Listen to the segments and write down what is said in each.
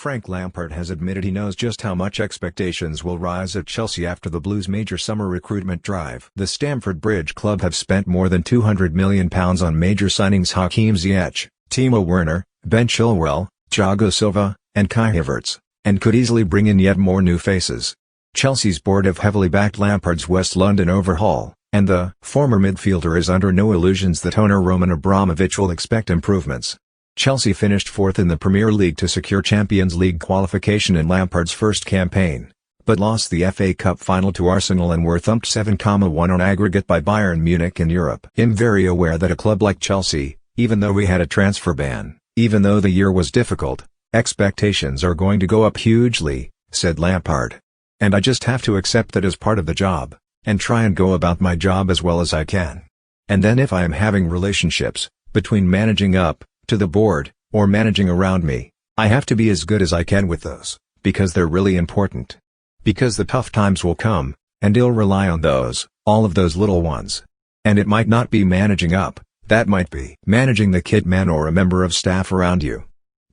Frank Lampard has admitted he knows just how much expectations will rise at Chelsea after the Blues' major summer recruitment drive. The Stamford Bridge club have spent more than £200 million on major signings: Hakeem Ziyech, Timo Werner, Ben Chilwell, Thiago Silva, and Kai Havertz, and could easily bring in yet more new faces. Chelsea's board have heavily backed Lampard's West London overhaul, and the former midfielder is under no illusions that owner Roman Abramovich will expect improvements. Chelsea finished fourth in the Premier League to secure Champions League qualification in Lampard's first campaign, but lost the FA Cup final to Arsenal and were thumped 7-1 on aggregate by Bayern Munich in Europe. I'm very aware that a club like Chelsea, even though we had a transfer ban, even though the year was difficult, expectations are going to go up hugely, said Lampard. And I just have to accept that as part of the job, and try and go about my job as well as I can. And then if I am having relationships, between managing up, to the board, or managing around me, I have to be as good as I can with those, because they're really important. Because the tough times will come, and I'll rely on those, all of those little ones. And it might not be managing up, that might be managing the kit man or a member of staff around you.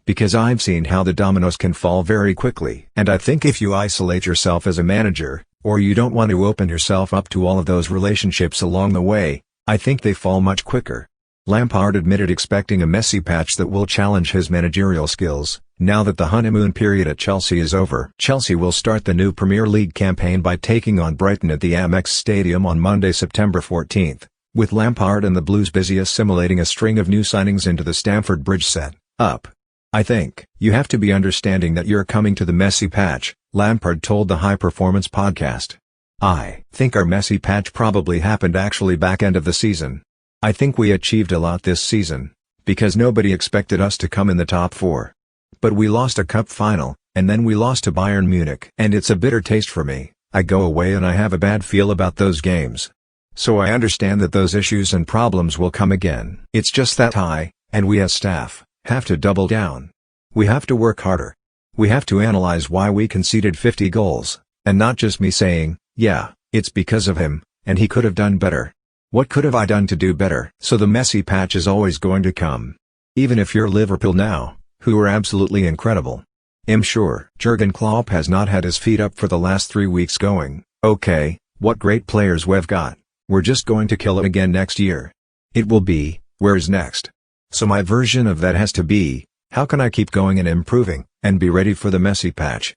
Because I've seen how the dominoes can fall very quickly. And I think if you isolate yourself as a manager, or you don't want to open yourself up to all of those relationships along the way, I think they fall much quicker. Lampard admitted expecting a messy patch that will challenge his managerial skills. Now that the honeymoon period at Chelsea is over, Chelsea will start the new Premier League campaign by taking on Brighton at the Amex Stadium on Monday, September 14th, with Lampard and the Blues busy assimilating a string of new signings into the Stamford Bridge set up. I think you have to be understanding that you're coming to the messy patch, Lampard told the High Performance podcast. I think our messy patch probably happened actually back end of the season. I think we achieved a lot this season, because nobody expected us to come in the top four. But we lost a cup final, and then we lost to Bayern Munich. And it's a bitter taste for me. I go away and I have a bad feel about those games. So I understand that those issues and problems will come again. It's just that I, and we as staff, have to double down. We have to work harder. We have to analyze why we conceded 50 goals, and not just me saying, yeah, it's because of him, and he could have done better. What could have I done to do better? So the messy patch is always going to come. Even if you're Liverpool now, who are absolutely incredible. I'm sure Jurgen Klopp has not had his feet up for the last 3 weeks going, okay, what great players we've got. We're just going to kill it again next year. It will be, where's next? So my version of that has to be, how can I keep going and improving, and be ready for the messy patch?